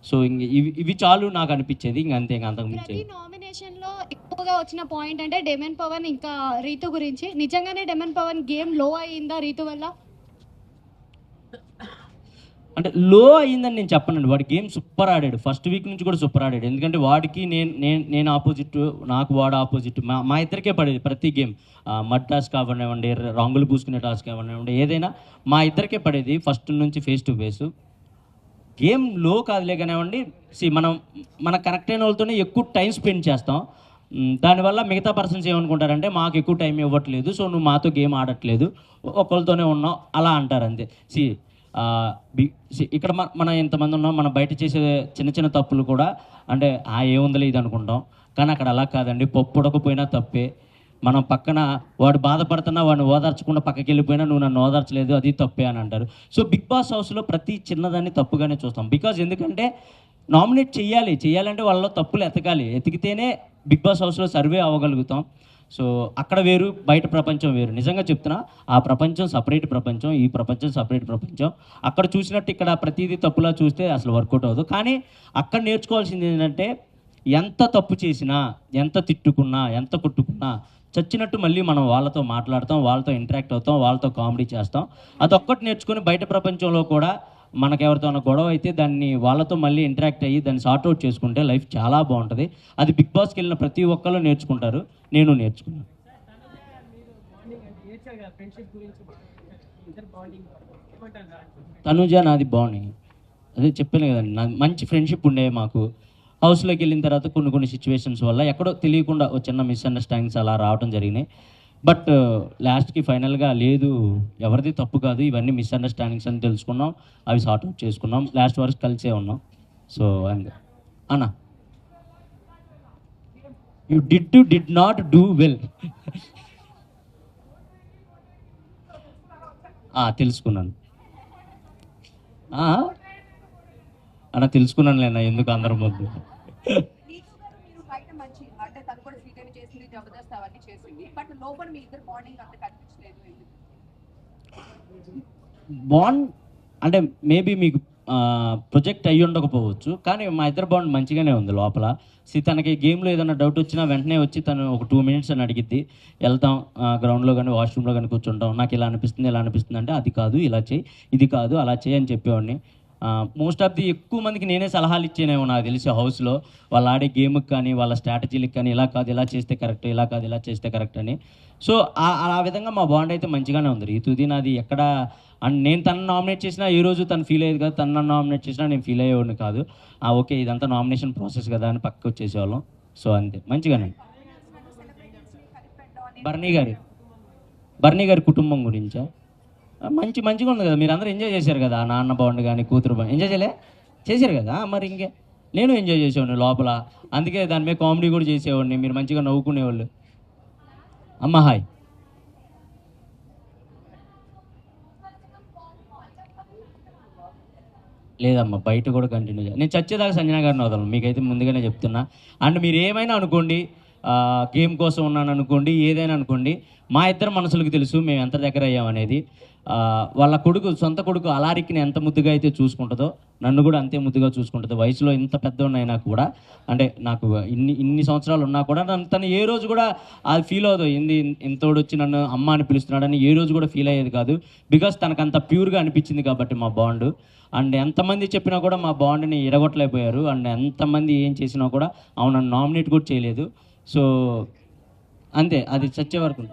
Speaker 2: సో ఇంక ఇవి చాలు నాకు అనిపించేది, ఇంక అంతే, ఇంక అంతకు మించి.
Speaker 5: నామినేషన్ లో ఎక్కువగా వచ్చిన పాయింట్ అంటే డెమన్ పవన్ ఇంకా రీతు గురించి. నిజంగానే డెమన్ పవన్ గేమ్ లో అయ్యిందా రీతు వల్ల?
Speaker 2: అంటే లో అయ్యిందని నేను చెప్పనండి, వాడి గేమ్ సూపర్ ఆడాడు, ఫస్ట్ వీక్ నుంచి కూడా సూపర్ ఆడాడు. ఎందుకంటే వాడికి నేను ఆపోజిట్, నాకు వాడు ఆపోజిట్, మా ఇద్దరికే పడేది ప్రతి గేమ్. మడ్ టాస్క్ అవ్వనివ్వండి, రంగులు పూసుకునే టాస్క్ అవ్వనివ్వండి, ఏదైనా మా ఇద్దరికే పడేది ఫస్ట్ నుంచి ఫేస్ టు ఫేస్. గేమ్ లో కాదులే కానివ్వండి, మన కనెక్ట్ అయిన వాళ్ళతోనే ఎక్కువ టైం స్పెండ్ చేస్తాం. దానివల్ల మిగతా పర్సన్స్ ఏమనుకుంటారంటే మాకు ఎక్కువ టైం ఇవ్వట్లేదు, సో నువ్వు మాతో గేమ్ ఆడట్లేదు, ఒకరితోనే ఉన్నావు అలా అంటారు అంతే. ఇక్కడ మనం ఎంతమంది ఉన్నాం, మనం బయట చేసే చిన్న చిన్న తప్పులు కూడా అంటే ఏముందలే ఇది అనుకుంటాం, కానీ అక్కడ అలా కాదండి. పప్పు ఉడకపోయినా తప్పే, మనం పక్కన వాడు బాధపడుతున్నా వాడిని ఓదార్చకుండా పక్కకి వెళ్ళిపోయినా నువ్వు నన్ను ఓదార్చలేదు అది తప్పే అని అంటారు. సో బిగ్ బాస్ హౌస్లో ప్రతి చిన్నదాన్ని తప్పుగానే చూస్తాం. బికాజ్ ఎందుకంటే నామినేట్ చేయాలంటే వాళ్ళలో తప్పులు ఎతికితేనే బిగ్ బాస్ హౌస్లో సర్వే అవ్వగలుగుతాం. సో అక్కడ వేరు, బయట ప్రపంచం వేరు. నిజంగా చెప్తున్నా, ఆ ప్రపంచం సపరేట్ ప్రపంచం, ఈ ప్రపంచం సపరేట్ ప్రపంచం. అక్కడ చూసినట్టు ఇక్కడ ప్రతిదీ తప్పులా చూస్తే అసలు వర్కౌట్ అవ్వదు. కానీ అక్కడ నేర్చుకోవాల్సింది ఏంటంటే ఎంత తప్పు చేసినా, ఎంత తిట్టుకున్నా, ఎంత కొట్టుకున్నా చచ్చినట్టు మళ్ళీ మనం వాళ్ళతో మాట్లాడతాం, వాళ్ళతో ఇంటరాక్ట్ అవుతాం, వాళ్ళతో కామెడీ చేస్తాం. అదొక్కటి నేర్చుకొని బయట ప్రపంచంలో కూడా మనకెవరితో గొడవ అయితే దాన్ని వాళ్ళతో మళ్ళీ ఇంటరాక్ట్ అయ్యి దాన్ని సార్ట్అవుట్ చేసుకుంటే లైఫ్ చాలా బాగుంటుంది. అది బిగ్ బాస్కి వెళ్ళిన ప్రతి ఒక్కళ్ళు నేర్చుకుంటారు, నేను నేర్చుకున్నాను. తనుజ నాది బాగుంది, అదే చెప్పాను కదండి, నాది మంచి ఫ్రెండ్షిప్ ఉండే. మాకు హౌస్లోకి వెళ్ళిన తర్వాత కొన్ని సిచ్యువేషన్స్ వల్ల ఎక్కడో తెలియకుండా ఒక చిన్న మిస్అండర్స్టాండింగ్స్ అలా రావడం జరిగినాయి. బట్ లాస్ట్కి ఫైనల్గా లేదు, ఎవరిది తప్పు కాదు, ఇవన్నీ మిస్అండర్స్టాండింగ్స్ అని తెలుసుకున్నాం, అవి సార్ట్అవుట్ చేసుకున్నాం, లాస్ట్ వరకు కలిసే ఉన్నాం. సో అన్నా you did not do well. తెలుసుకున్నాను అన్న, తెలుసుకున్నానులే అన్న, ఎందుకు అందరం వద్దు. బాండ్ అంటే మేబీ మీకు ప్రొజెక్ట్ అయ్యి ఉండకపోవచ్చు, కానీ మా ఇద్దరు బాండ్ మంచిగానే ఉంది లోపల. తనకి గేమ్లో ఏదైనా డౌట్ వచ్చినా వెంటనే వచ్చి తను ఒక 2 minutes అని అడిగిద్ది. వెళ్తాం గ్రౌండ్లో కానీ వాష్రూమ్లో కానీ కూర్చుంటాం, నాకు ఇలా అనిపిస్తుంది అంటే అది కాదు ఇలా చేయి, ఇది కాదు అలా చేయి అని చెప్పేవాడిని. మోస్ట్ ఆఫ్ ది ఎక్కువ మందికి నేనే సలహాలు ఇచ్చేనేమో నాకు తెలిసి హౌస్లో, వాళ్ళు ఆడే గేమ్కి కానీ వాళ్ళ స్ట్రాటజీలకు కానీ, ఇలా కాదు ఇలా చేస్తే కరెక్ట్, ఇలా కాదు ఇలా చేస్తే కరెక్ట్ అని. సో ఆ విధంగా మా బాండ్ అయితే మంచిగానే ఉంది. ఈ తుది నాది ఎక్కడ అండ్ నేను తను నామినేట్ చేసినా ఏ రోజు తను ఫీల్ అయ్యేది కాదు, తను నన్ను నామినేట్ చేసినా నేను ఫీల్ అయ్యేవాడిని కాదు. ఓకే ఇదంతా నామినేషన్ ప్రాసెస్ కదా అని పక్కకు వచ్చేసేవాళ్ళం. సో అంతే, మంచిగానే. బర్నీ గారి కుటుంబం గురించా మంచిగా ఉంది కదా, మీరు అందరూ ఎంజాయ్ చేశారు కదా, నాన్న బాండ్ కానీ కూతురు బాండ్ ఎంజాయ్ చేశారు కదా, మరి ఇంకే నేను ఎంజాయ్ చేసేవాడిని లోపల, అందుకే దాని మీద కామెడీ కూడా చేసేవాడిని, మీరు మంచిగా నవ్వుకునేవాళ్ళు. అమ్మ హాయ్. లేదమ్మా, బయట కూడా కంటిన్యూ చేయాలి. నేను చచ్చేదాకా సంజన గారిని వదలను, మీకైతే ముందుగానే చెప్తున్నా. అండ్ మీరు ఏమైనా అనుకోండి, గేమ్ కోసం ఉన్నాను అనుకోండి, ఏదైనా అనుకోండి, మా ఇద్దరు మనసులకు తెలుసు మేము ఎంత దగ్గర అయ్యామనేది. వాళ్ళ సొంత కొడుకు అలారిక్ని ఎంత ముద్దుగా అయితే చూసుకుంటుందో నన్ను కూడా అంతే ముద్దుగా చూసుకుంటుంది. వయసులో ఇంత పెద్ద ఉన్నైనా కూడా, అంటే నాకు ఇన్ని సంవత్సరాలు ఉన్నా కూడా తను ఏ రోజు కూడా అది ఫీల్ అవ్వదు, ఇంతోడు వచ్చి నన్ను అమ్మ అని పిలుస్తున్నాడని ఏ రోజు కూడా ఫీల్ అయ్యేది కాదు. బికాస్ తనకు అంత ప్యూర్గా అనిపించింది కాబట్టి మా బాండ్. అండ్ ఎంతమంది చెప్పినా కూడా మా బాండ్ని ఎడగొట్టలేకపోయారు. అండ్ ఎంతమంది ఏం చేసినా కూడా అవును నన్ను నామినేట్ కూడా చేయలేదు. సో అంతే, అది చచ్చే వరకు.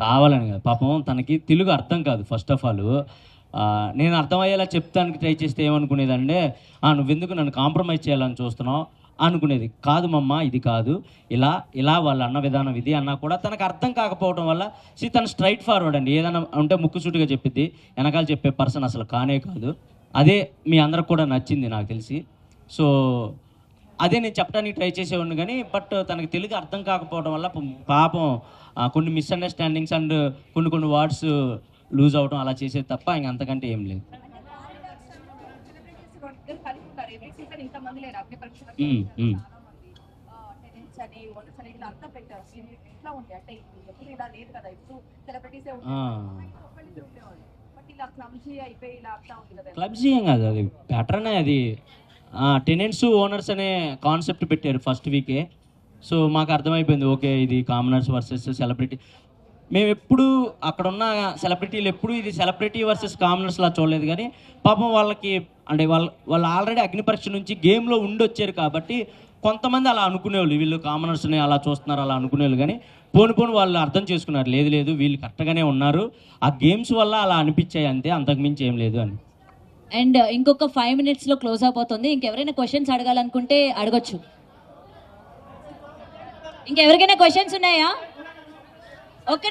Speaker 2: కావాలని కాదు, పాపం తనకి తెలుగు అర్థం కాదు. ఫస్ట్ ఆఫ్ ఆల్ నేను అర్థమయ్యేలా చెప్తానికి ట్రై చేస్తే ఏమనుకునేదంటే, నువ్వెందుకు నన్ను కాంప్రమైజ్ చేయాలని చూస్తున్నావు అనుకునేది. కాదు మమ్మ, ఇది కాదు, ఇలా వాళ్ళ అన్న విధానం ఇది అన్నా కూడా తనకు అర్థం కాకపోవడం వల్ల తను స్ట్రైట్ ఫార్వర్డ్ అండి. ఏదైనా ఉంటే ముక్కుసూటిగా చెప్పిద్ది, వెనకాల చెప్పే పర్సన్ అసలు కానే కాదు. అదే మీ అందరికి కూడా నచ్చింది నాకు తెలిసి. సో అదే నేను చెప్పడానికి ట్రై చేసేవాడిని, కానీ బట్ తనకి తెలుగు అర్థం కాకపోవడం వల్ల పాపం కొన్ని మిస్అండర్స్టాండింగ్స్ అండ్ కొన్ని వర్డ్స్ లూజ్ అవడం అలా చేసేది తప్ప ఇంక అంతకంటే ఏం లేదు. క్లబ్స్ ఏం కాదు, అది ప్యాటర్నే. అది టెనెంట్స్ ఓనర్స్ అనే కాన్సెప్ట్ పెట్టారు ఫస్ట్ వీకే. సో మాకు అర్థమైపోయింది, ఓకే ఇది కామనర్స్ వర్సెస్ సెలబ్రిటీ. మేము ఎప్పుడు అక్కడ ఉన్న సెలబ్రిటీలు ఎప్పుడు ఇది సెలబ్రిటీ వర్సెస్ కామనర్స్లా చూడలేదు. కానీ పాపం వాళ్ళకి అంటే వాళ్ళు ఆల్రెడీ అగ్ని పరీక్ష నుంచి గేమ్లో ఉండొచ్చారు కాబట్టి కొంతమంది అలా అనుకునేవాళ్ళు, వీళ్ళు కామనర్స్ని అలా చూస్తున్నారు అలా అనుకునేవాళ్ళు. కానీ పోను వాళ్ళు అర్థం చేసుకున్నారు, లేదు వీళ్ళు కరెక్ట్గానే ఉన్నారు, ఆ గేమ్స్ వల్ల అలా అనిపించాయి అంతే, అంతకుమించి ఏం లేదు అని.
Speaker 8: అండ్ ఇంకొక 5 minutes లో క్లోజ్ అయిపోతుంది. ఇంకెవరైనా క్వశ్చన్స్ అడగాలనుకుంటే అడగొచ్చు. ఇంకెవరికైనా క్వశ్చన్స్ ఉన్నాయా? ఒక్క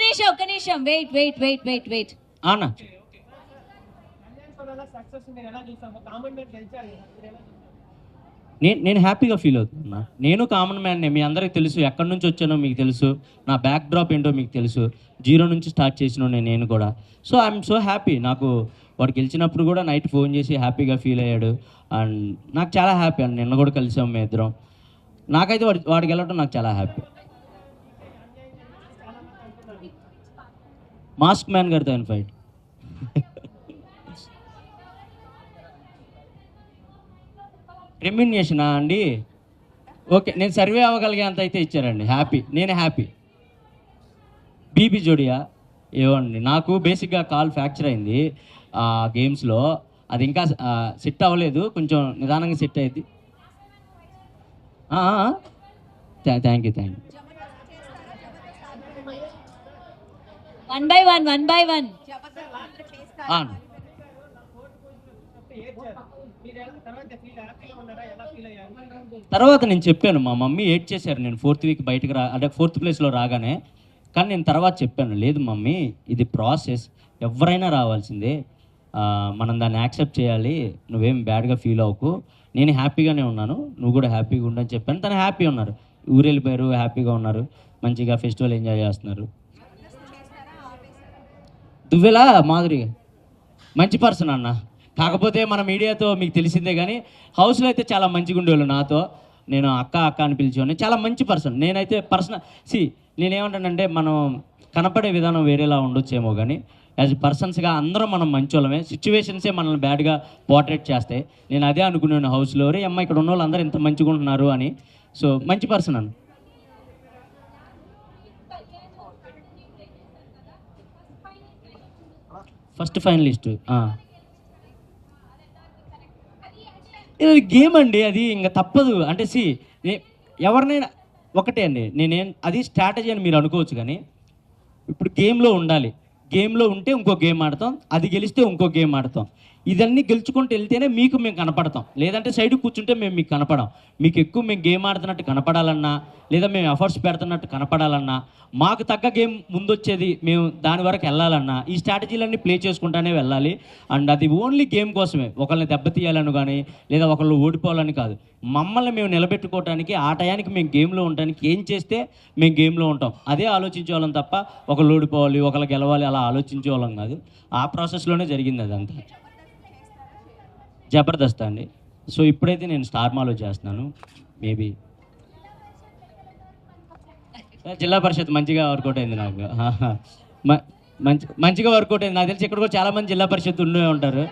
Speaker 8: నిమిషం వెయిట్.
Speaker 2: అన్నా నేను హ్యాపీగా ఫీల్ అవుతున్నా. నేను కామన్ మ్యాన్నే, మీ అందరికీ తెలుసు ఎక్కడి నుంచి వచ్చానో మీకు తెలుసు, నా బ్యాక్ డ్రాప్ ఏంటో మీకు తెలుసు, 0 నుంచి స్టార్ట్ చేసిన నేను కూడా. So I'm so happy. నాకు వాడు గెలిచినప్పుడు కూడా నైట్ ఫోన్ చేసి హ్యాపీగా ఫీల్ అయ్యాడు. అండ్ నాకు చాలా హ్యాపీ అండి. నిన్న కూడా కలిసాం మీ ఇద్దరం. నాకైతే వాడికి వెళ్ళటం నాకు చాలా హ్యాపీ. మాస్క్ మ్యాన్ గారితో ఆయన ఫైట్. రెమ్యునేషనా అండి? ఓకే, నేను సర్వే అవ్వగలిగేంత అయితే ఇచ్చారండి. హ్యాపీ, నేను హ్యాపీ. బీబీ జోడియా ఏమండి, నాకు బేసిక్గా కాల్ ఫ్రాక్చర్ అయింది గేమ్స్లో. అది ఇంకా సెట్ అవ్వలేదు, కొంచెం నిదానంగా సెట్ అయ్యింది. Thank you.
Speaker 8: 1 by 1.
Speaker 2: తర్వాత నేను చెప్పాను, మా మమ్మీ ఏడ్ చేశారు నేను 4th వీక్ బయటకు అంటే 4th ప్లేస్లో రాగానే. కానీ నేను తర్వాత చెప్పాను, లేదు మమ్మీ ఇది ప్రాసెస్, ఎవరైనా రావాల్సిందే, మనం దాన్ని యాక్సెప్ట్ చేయాలి, నువ్వేం బ్యాడ్గా ఫీల్ అవ్వకు, నేను హ్యాపీగానే ఉన్నాను, నువ్వు కూడా హ్యాపీగా ఉండని చెప్పాను. తను హ్యాపీ ఉన్నారు, ఊరు వెళ్ళిపోయారు, హ్యాపీగా ఉన్నారు, మంచిగా ఫెస్టివల్ ఎంజాయ్ చేస్తున్నారు. దువ్వెలా మాధురి మంచి పర్సన్ అన్న, కాకపోతే మన మీడియాతో మీకు తెలిసిందే, కానీ హౌస్లో అయితే చాలా మంచిగా ఉండేవాళ్ళు నాతో. నేను అక్క అని పిలిచేవాడిని, చాలా మంచి పర్సన్. నేనైతే నేనేమంటానంటే మనం కనపడే విధానం వేరేలా ఉండొచ్చేమో, కానీ యాజ్ పర్సన్స్గా అందరం మనం మంచోళ్ళమే. సిచ్యువేషన్సే మనల్ని బ్యాడ్గా పోర్ట్రేట్ చేస్తాయి. నేను అదే అనుకున్నాను హౌస్లో, రే అమ్మ ఇక్కడ ఉన్న వాళ్ళు అందరూ ఇంత మంచిగా ఉంటున్నారు అని. సో మంచి పర్సన్ అన్న. ఫస్ట్ ఫైనలిస్ట్ ఇది గేమ్ అండి, అది ఇంకా తప్పదు. అంటే ఎవరినైనా ఒకటే అండి, అది స్ట్రాటజీ అని మీరు అనుకోవచ్చు, కానీ ఇప్పుడు గేమ్లో ఉండాలి. గేమ్లో ఉంటే ఇంకో గేమ్ ఆడతాం, అది గెలిస్తే ఇంకో గేమ్ ఆడతాం. ఇదన్నీ గెలుచుకుంటూ వెళ్తేనే మేము కనపడతాం, లేదంటే సైడ్కి కూర్చుంటే మేము మీకు కనపడం. మీకు ఎక్కువ మేము గేమ్ ఆడుతున్నట్టు కనపడాలన్నా, లేదా మేము ఎఫర్ట్స్ పెడుతున్నట్టు కనపడాలన్నా, మాకు తగ్గ గేమ్ ముందొచ్చేది మేము దాని వరకు వెళ్ళాలన్నా ఈ స్ట్రాటజీలన్నీ ప్లే చేసుకుంటానే వెళ్ళాలి. అండ్ అది ఓన్లీ గేమ్ కోసమే, ఒకళ్ళని దెబ్బతీయాలని కానీ లేదా ఒకళ్ళు ఓడిపోవాలని కాదు. మమ్మల్ని మేము నిలబెట్టుకోవడానికి, ఆ టయానికి మేము గేమ్లో ఉండడానికి ఏం చేస్తే మేము గేమ్లో ఉంటాం అదే ఆలోచించేవాళ్ళం తప్ప ఒకళ్ళు ఓడిపోవాలి ఒకళ్ళు గెలవాలి అలా ఆలోచించేవాళ్ళం కాదు. ఆ ప్రాసెస్లోనే జరిగింది అదంతా. జబర్దస్త్ అండి. సో ఇప్పుడైతే నేను స్టార్ మాలో చేస్తున్నాను. మేబీ జిల్లా పరిషత్ మంచిగా వర్కౌట్ అయింది నాకు. మంచిగా వర్కౌట్ అయింది. నాకు తెలిసి ఇక్కడ కూడా చాలామంది జిల్లా పరిషత్ ఉండే ఉంటారు.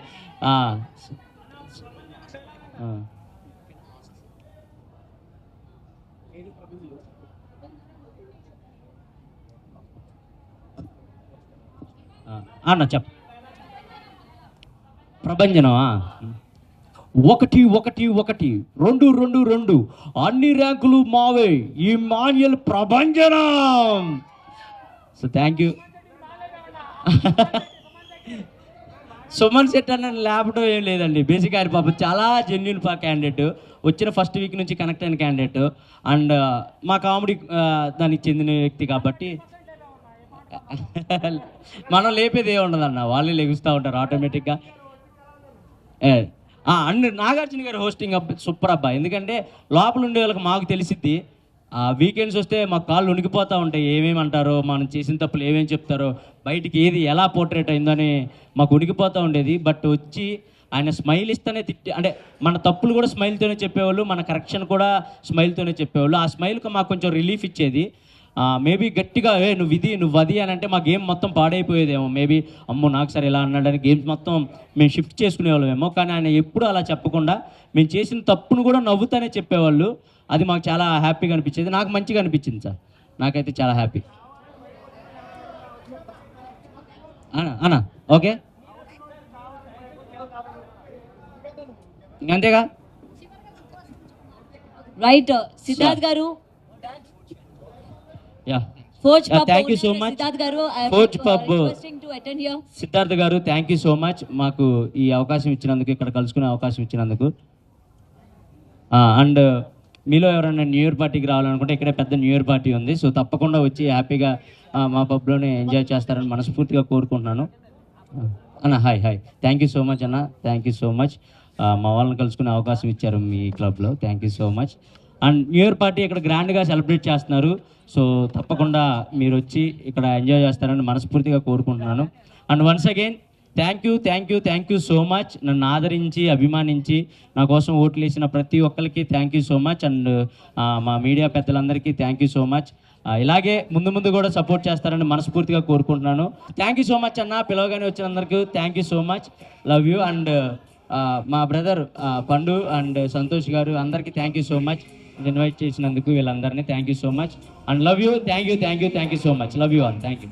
Speaker 2: అన్న చెప్ప ప్రభంజనమా 1 2 అన్ని ర్యాంకులు మావే ఈ మాన్యుల్ ప్రభంజనం. So thank you. Suman Shetty అన్న లేపడం ఏం లేదండి. బేసిక్ ఆయన పాపం చాలా జెన్యున్ క్యాండిడేట్, వచ్చిన ఫస్ట్ వీక్ నుంచి కనెక్ట్ అయిన క్యాండిడేట్. అండ్ మా కామెడీ దానికి చెందిన వ్యక్తి కాబట్టి మనం లేపేది ఏ ఉండదన్న, వాళ్ళే లెగుస్తూ ఉంటారు ఆటోమేటిక్గా. అండ్ నాగార్జున గారు హోస్టింగ్ సూపర్ అబ్బా. ఎందుకంటే లోపల ఉండే వాళ్ళకి మాకు తెలిసిద్ది, వీకెండ్స్ వస్తే మాకు కాళ్ళు ఉనికిపోతూ ఉంటాయి, ఏమేమి అంటారో, మనం చేసిన తప్పులు ఏమేమి చెప్తారో, బయటికి ఏది ఎలా పోర్ట్రేట్ అయిందని మాకు ఉనికిపోతూ ఉండేది. బట్ వచ్చి ఆయన స్మైల్ ఇస్తేనే అంటే మన తప్పులు కూడా స్మైల్తోనే చెప్పేవాళ్ళు, మన కరెక్షన్ కూడా స్మైల్తోనే చెప్పేవాళ్ళు. ఆ స్మైల్కి మాకు కొంచెం రిలీఫ్ ఇచ్చేది. మేబీ గట్టిగా నువ్వు అది అని అంటే మా గేమ్ మొత్తం పాడైపోయేదేమో. మేబీ అమ్మో నాకు సరే ఇలా అన్నాడని గేమ్స్ మొత్తం మేము షిఫ్ట్ చేసుకునేవాళ్ళమేమో. కానీ ఆయన ఎప్పుడూ అలా చెప్పకుండా మేము చేసిన తప్పును కూడా నవ్వుతానే చెప్పేవాళ్ళు. అది మాకు చాలా హ్యాపీగా అనిపించేది, నాకు మంచిగా అనిపించింది సార్. నాకైతే చాలా హ్యాపీ. అన్నా ఓకే అంతేగా.
Speaker 8: Right Siddharth garu,
Speaker 2: thank you so much Siddharth garu. Thank you so much మాకు ఈ అవకాశం ఇచ్చినందుకు, ఇక్కడ కలుసుకునే అవకాశం ఇచ్చినందుకు. అండ్ మీలో ఎవరైనా న్యూ ఇయర్ పార్టీకి రావాలనుకుంటే ఇక్కడే పెద్ద న్యూ ఇయర్ పార్టీ ఉంది. సో తప్పకుండా వచ్చి హ్యాపీగా మా పబ్లోనే ఎంజాయ్ చేస్తారని మనస్ఫూర్తిగా కోరుకుంటున్నాను. అన్న hi thank you so much అన్న, థ్యాంక్ యూ సో మచ్. మా వాళ్ళని కలుసుకునే అవకాశం ఇచ్చారు మీ క్లబ్లో. Thank you so much. And new year party ఇక్కడ గ్రాండ్గా సెలబ్రేట్ చేస్తున్నారు. సో తప్పకుండా మీరు వచ్చి ఇక్కడ ఎంజాయ్ చేస్తారని మనస్ఫూర్తిగా కోరుకుంటున్నాను. And once again thank you so much. నన్ను ఆదరించి అభిమానించి నా కోసం ఓట్లు వేసిన ప్రతి ఒక్కరికి thank you so much. And మా మీడియా పెద్దలందరికీ థ్యాంక్ యూ సో మచ్. ఇలాగే ముందు కూడా సపోర్ట్ చేస్తారని మనస్ఫూర్తిగా కోరుకుంటున్నాను. థ్యాంక్ యూ సో మచ్ అన్న, పిలవగానే వచ్చినందరికీ thank you so much. Love you. And మా బ్రదర్ పండు అండ్ సంతోష్ గారు అందరికీ thank you so much invite చేసినందుకు వీళ్ళందరినీ thank you so much. And love you. Thank you so much. Love you all. Thank you.